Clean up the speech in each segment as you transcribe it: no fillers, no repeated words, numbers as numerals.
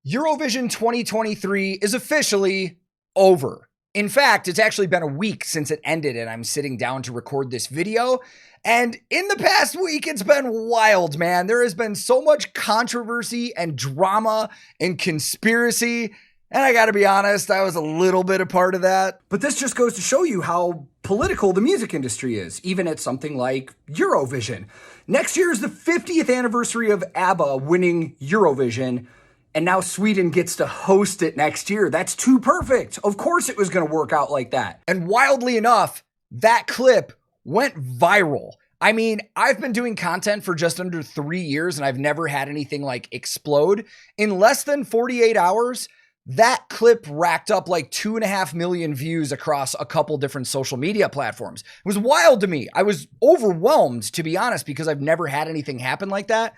Eurovision 2023 is officially over. In fact, it's actually been a week since it ended and I'm sitting down to record this video. And in the past week, it's been wild, man. There has been so much controversy and drama and conspiracy. And I gotta be honest, I was a little bit a part of that. But this just goes to show you how political the music industry is, even at something like Eurovision. Next year is the 50th anniversary of ABBA winning Eurovision. And now Sweden gets to host it next year. That's too perfect. Of course it was going to work out like that. And wildly enough, that clip went viral. I mean, I've been doing content for just under 3 years and I've never had anything like explode. In less than 48 hours, that clip racked up like 2.5 million views across a couple different social media platforms. It was wild to me. I was overwhelmed, to be honest, because I've never had anything happen like that.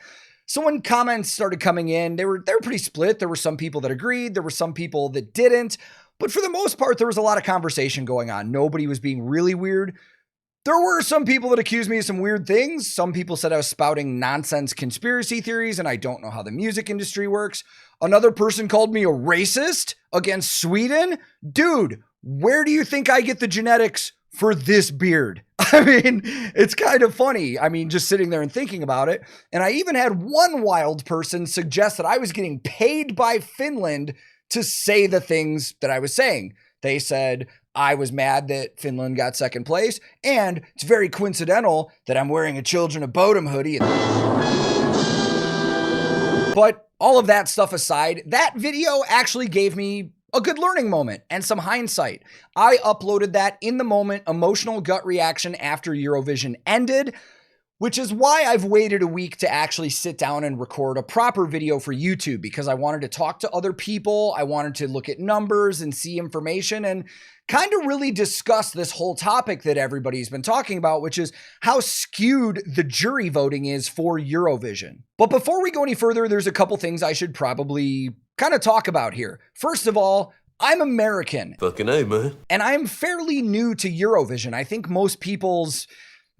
So when comments started coming in, they were pretty split. There were some people that agreed. There were some people that didn't. But for the most part, there was a lot of conversation going on. Nobody was being really weird. There were some people that accused me of some weird things. Some people said I was spouting nonsense conspiracy theories and I don't know how the music industry works. Another person called me a racist against Sweden. Dude, where do you think I get the genetics for this beard? I mean, it's kind of funny. I mean, just sitting there and thinking about it. And I even had one wild person suggest that I was getting paid by Finland to say the things that I was saying. They said I was mad that Finland got second place. And it's very coincidental that I'm wearing a Children of Bodom hoodie. But all of that stuff aside, that video actually gave me a good learning moment and some hindsight. I uploaded that in the moment, emotional gut reaction after Eurovision ended, which is why I've waited a week to actually sit down and record a proper video for YouTube, because I wanted to talk to other people. I wanted to look at numbers and see information and kind of really discuss this whole topic that everybody's been talking about, which is how skewed the jury voting is for Eurovision. But before we go any further, there's a couple things I should probably kind of talk about here. First of all, I'm American. Fucking A, man. And I'm fairly new to Eurovision. I think most people's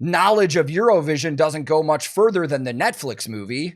knowledge of Eurovision doesn't go much further than the Netflix movie.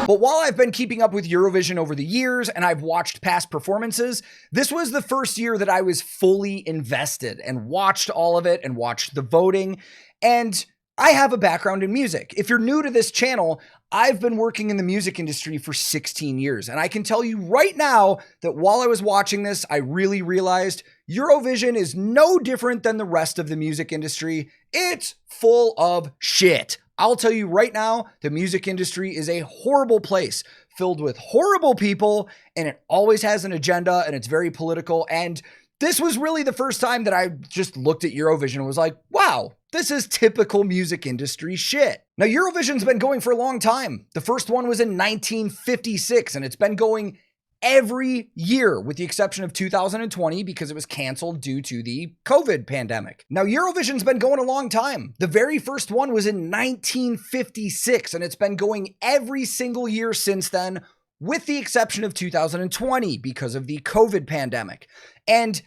But while I've been keeping up with Eurovision over the years and I've watched past performances, this was the first year that I was fully invested and watched all of it and watched the voting. And I have a background in music. If you're new to this channel, I've been working in the music industry for 16 years. And I can tell you right now that while I was watching this, I really realized Eurovision is no different than the rest of the music industry. It's full of shit. I'll tell you right now, the music industry is a horrible place filled with horrible people, and it always has an agenda and it's very political. And this was really the first time that I just looked at Eurovision and was like, wow, this is typical music industry shit. Now, Eurovision's been going for a long time. The first one was in 1956, and it's been going every year with the exception of 2020 because it was canceled due to the COVID pandemic. Now, Eurovision's been going a long time. The very first one was in 1956, and it's been going every single year since then, with the exception of 2020 because of the COVID pandemic. And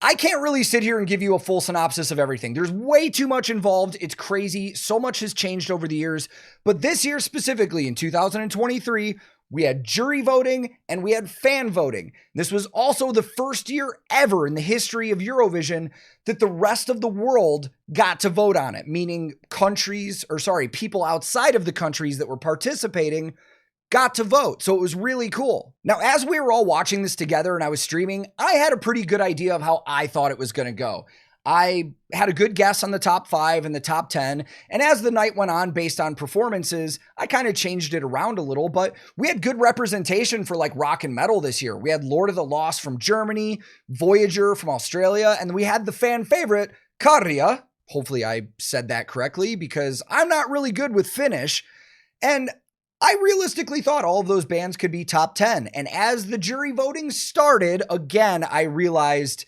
I can't really sit here and give you a full synopsis of everything. There's way too much involved. It's crazy. So much has changed over the years. But this year specifically, in 2023, we had jury voting and we had fan voting. This was also the first year ever in the history of Eurovision that the rest of the world got to vote on it, meaning people outside of the countries that were participating got to vote. So it was really cool. Now, as we were all watching this together and I was streaming, I had a pretty good idea of how I thought it was going to go. I had a good guess on the top 5 and the top 10. And as the night went on, based on performances, I kind of changed it around a little, but we had good representation for like rock and metal this year. We had Lord of the Lost from Germany, Voyager from Australia, and we had the fan favorite, Karja. Hopefully I said that correctly because I'm not really good with Finnish. And I realistically thought all of those bands could be top 10. And as the jury voting started, again, I realized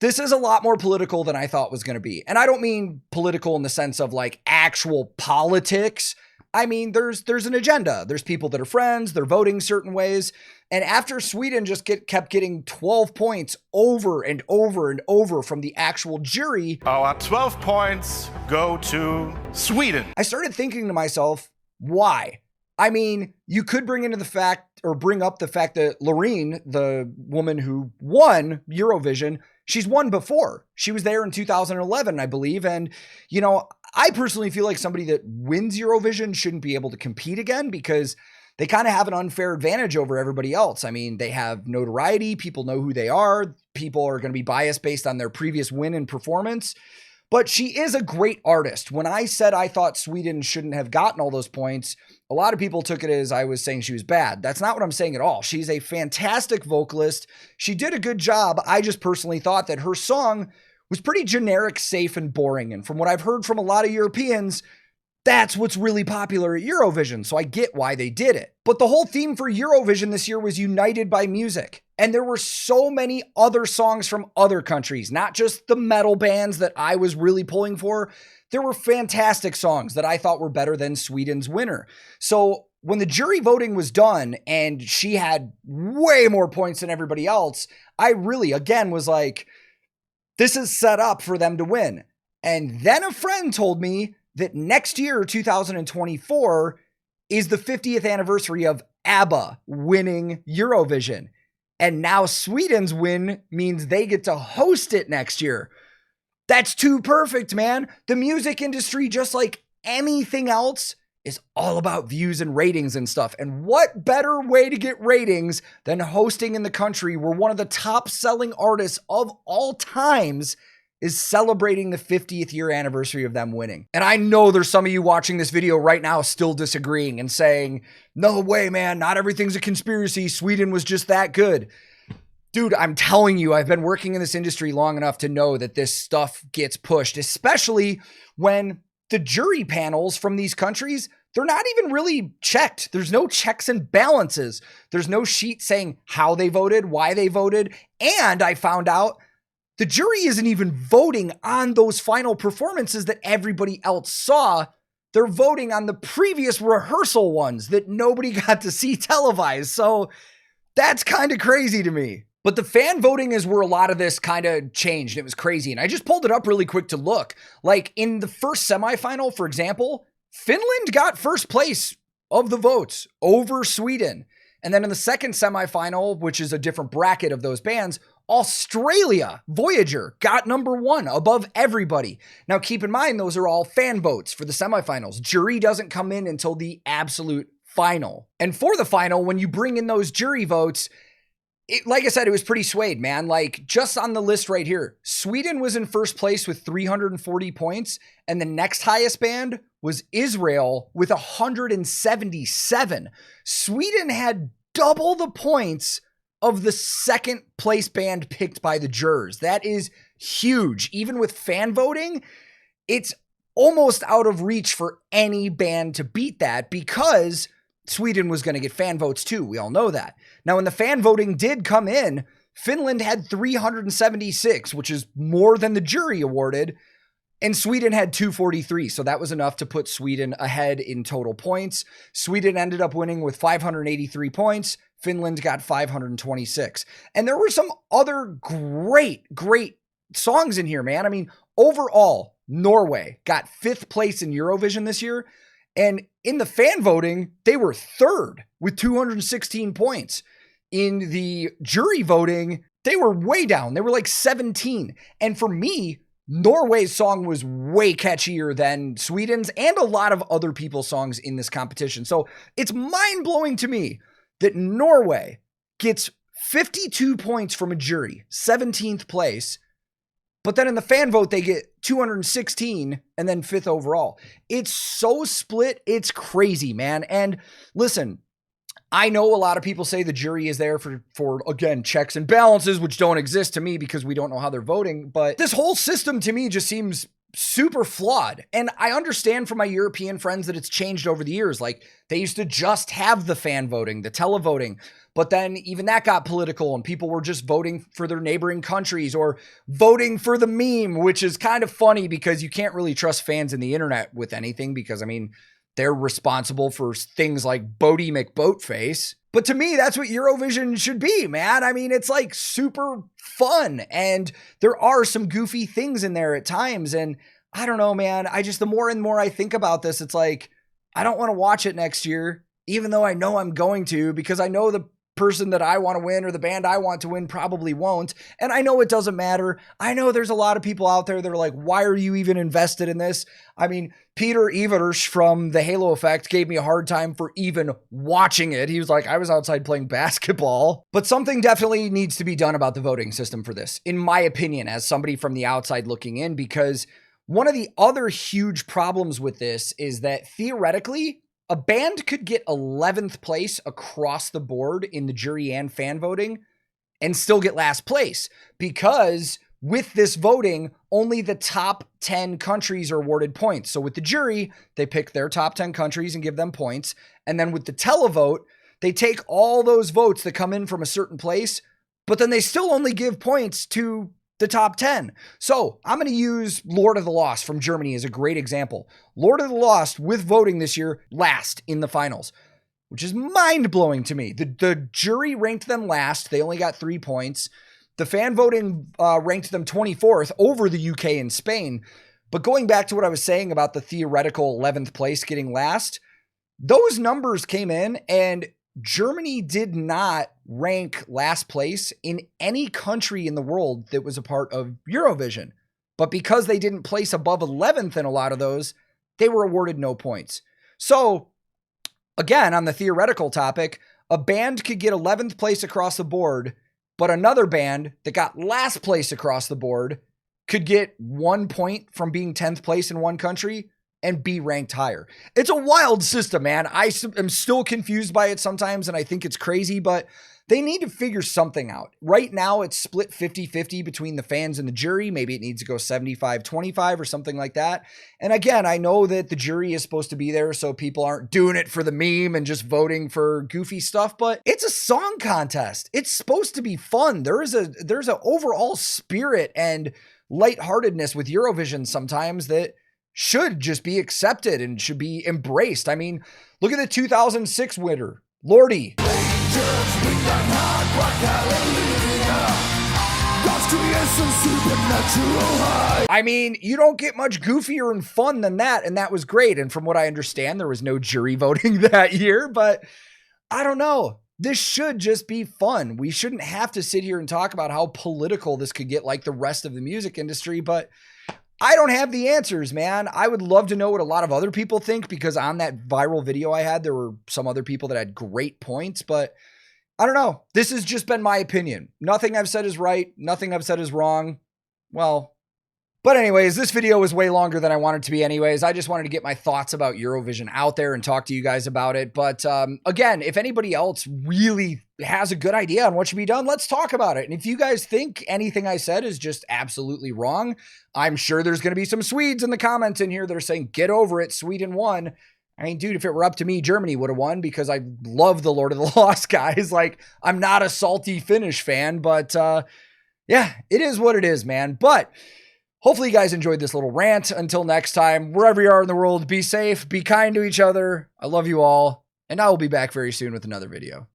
this is a lot more political than I thought was going to be. And I don't mean political in the sense of like actual politics. I mean, there's an agenda. There's people that are friends. They're voting certain ways. And after Sweden just kept getting 12 points over and over and over from the actual jury, our 12 points go to Sweden. I started thinking to myself, why? I mean, you could bring up the fact that Loreen, the woman who won Eurovision, she's won before. She was there in 2011, I believe. And, I personally feel like somebody that wins Eurovision shouldn't be able to compete again because they kind of have an unfair advantage over everybody else. I mean, they have notoriety. People know who they are. People are going to be biased based on their previous win and performance. But she is a great artist. When I said I thought Sweden shouldn't have gotten all those points, a lot of people took it as I was saying she was bad. That's not what I'm saying at all. She's a fantastic vocalist. She did a good job. I just personally thought that her song was pretty generic, safe, and boring. And from what I've heard from a lot of Europeans, that's what's really popular at Eurovision, so I get why they did it. But the whole theme for Eurovision this year was united by music. And there were so many other songs from other countries, not just the metal bands that I was really pulling for. There were fantastic songs that I thought were better than Sweden's winner. So when the jury voting was done and she had way more points than everybody else, I really, again, was like, this is set up for them to win. And then a friend told me that next year, 2024, is the 50th anniversary of ABBA winning Eurovision. And now Sweden's win means they get to host it next year. That's too perfect, man. The music industry, just like anything else, is all about views and ratings and stuff. And what better way to get ratings than hosting in the country where one of the top selling artists of all times is celebrating the 50th year anniversary of them winning. And I know there's some of you watching this video right now still disagreeing and saying, no way, man, not everything's a conspiracy. Sweden was just that good. Dude, I'm telling you, I've been working in this industry long enough to know that this stuff gets pushed, especially when the jury panels from these countries, they're not even really checked. There's no checks and balances. There's no sheet saying how they voted, why they voted. And I found out the jury isn't even voting on those final performances that everybody else saw. They're voting on the previous rehearsal ones that nobody got to see televised. So that's kind of crazy to me. But the fan voting is where a lot of this kind of changed. It was crazy. And I just pulled it up really quick to look. Like in the first semifinal, for example, Finland got first place of the votes over Sweden. And then in the second semifinal, which is a different bracket of those bands, Australia, Voyager, got number one above everybody. Now, keep in mind, those are all fan votes for the semifinals. Jury doesn't come in until the absolute final. And for the final, when you bring in those jury votes, like I said, it was pretty swayed, man. Like, just on the list right here, Sweden was in first place with 340 points, and the next highest band was Israel with 177. Sweden had double the points of the second place band picked by the jurors. That is huge. Even with fan voting, it's almost out of reach for any band to beat that because Sweden was going to get fan votes too. We all know that. Now, when the fan voting did come in, Finland had 376, which is more than the jury awarded, and Sweden had 243. So that was enough to put Sweden ahead in total points. Sweden ended up winning with 583 points. Finland got 526. And there were some other great songs in here, man. I mean, overall, Norway got 5th place in Eurovision this year. And in the fan voting, they were 3rd with 216 points. In the jury voting, they were way down. They were like 17. And for me, Norway's song was way catchier than Sweden's and a lot of other people's songs in this competition. So it's mind-blowing to me that Norway gets 52 points from a jury, 17th place, but then in the fan vote, they get 216 and then 5th overall. It's so split. It's crazy, man. And listen, I know a lot of people say the jury is there for again, checks and balances, which don't exist to me because we don't know how they're voting. But this whole system to me just seems super flawed. And I understand from my European friends that it's changed over the years. Like they used to just have the fan voting, the televoting, but then even that got political and people were just voting for their neighboring countries or voting for the meme, which is kind of funny because you can't really trust fans in the internet with anything because, I mean, they're responsible for things like Bodie McBoatface. But to me, that's what Eurovision should be, man. I mean, it's like super fun and there are some goofy things in there at times. And I don't know, man. The more and more I think about this, it's like, I don't want to watch it next year even though I know I'm going to, because I know the person that I want to win or the band I want to win probably won't. And I know it doesn't matter. I know there's a lot of people out there that are like, why are you even invested in this? I mean, Peter Eversch from The Halo Effect gave me a hard time for even watching it. He was like, I was outside playing basketball. But something definitely needs to be done about the voting system for this, in my opinion, as somebody from the outside looking in, because one of the other huge problems with this is that theoretically, a band could get 11th place across the board in the jury and fan voting and still get last place, because with this voting, only the top 10 countries are awarded points. So with the jury, they pick their top 10 countries and give them points. And then with the televote, they take all those votes that come in from a certain place, but then they still only give points to the top 10. So I'm going to use Lord of the Lost from Germany as a great example. Lord of the Lost, with voting this year, last in the finals, which is mind-blowing to me. The jury ranked them last. They only got 3 points. The fan voting ranked them 24th over the UK and Spain. But going back to what I was saying about the theoretical 11th place getting last, those numbers came in and Germany did not rank last place in any country in the world that was a part of Eurovision. But because they didn't place above 11th in a lot of those, they were awarded no points. So, again, on the theoretical topic, a band could get 11th place across the board, but another band that got last place across the board could get 1 point from being 10th place in one country and be ranked higher. It's a wild system, man. I am still confused by it sometimes, and I think it's crazy, but they need to figure something out. Right now, it's split 50-50 between the fans and the jury. Maybe it needs to go 75-25 or something like that. And again, I know that the jury is supposed to be there so people aren't doing it for the meme and just voting for goofy stuff, but it's a song contest. It's supposed to be fun. There's a overall spirit and lightheartedness with Eurovision sometimes that should just be accepted and should be embraced. I mean, look at the 2006 winner, Lordi. I mean, you don't get much goofier and fun than that, and that was great. And from what I understand, there was no jury voting that year, but I don't know. This should just be fun. We shouldn't have to sit here and talk about how political this could get like the rest of the music industry, but I don't have the answers, man. I would love to know what a lot of other people think, because on that viral video I had, there were some other people that had great points, but I don't know. This has just been my opinion. Nothing I've said is right. Nothing I've said is wrong. Well, but anyways, this video was way longer than I wanted to be anyways. I just wanted to get my thoughts about Eurovision out there and talk to you guys about it. But again, if anybody else really has a good idea on what should be done, let's talk about it. And if you guys think anything I said is just absolutely wrong, I'm sure there's going to be some Swedes in the comments in here that are saying, get over it, Sweden won. I mean, dude, if it were up to me, Germany would have won, because I love the Lord of the Lost guys. Like, I'm not a salty Finnish fan, but yeah, it is what it is, man. But hopefully you guys enjoyed this little rant. Until next time, wherever you are in the world, be safe, be kind to each other. I love you all, and I will be back very soon with another video.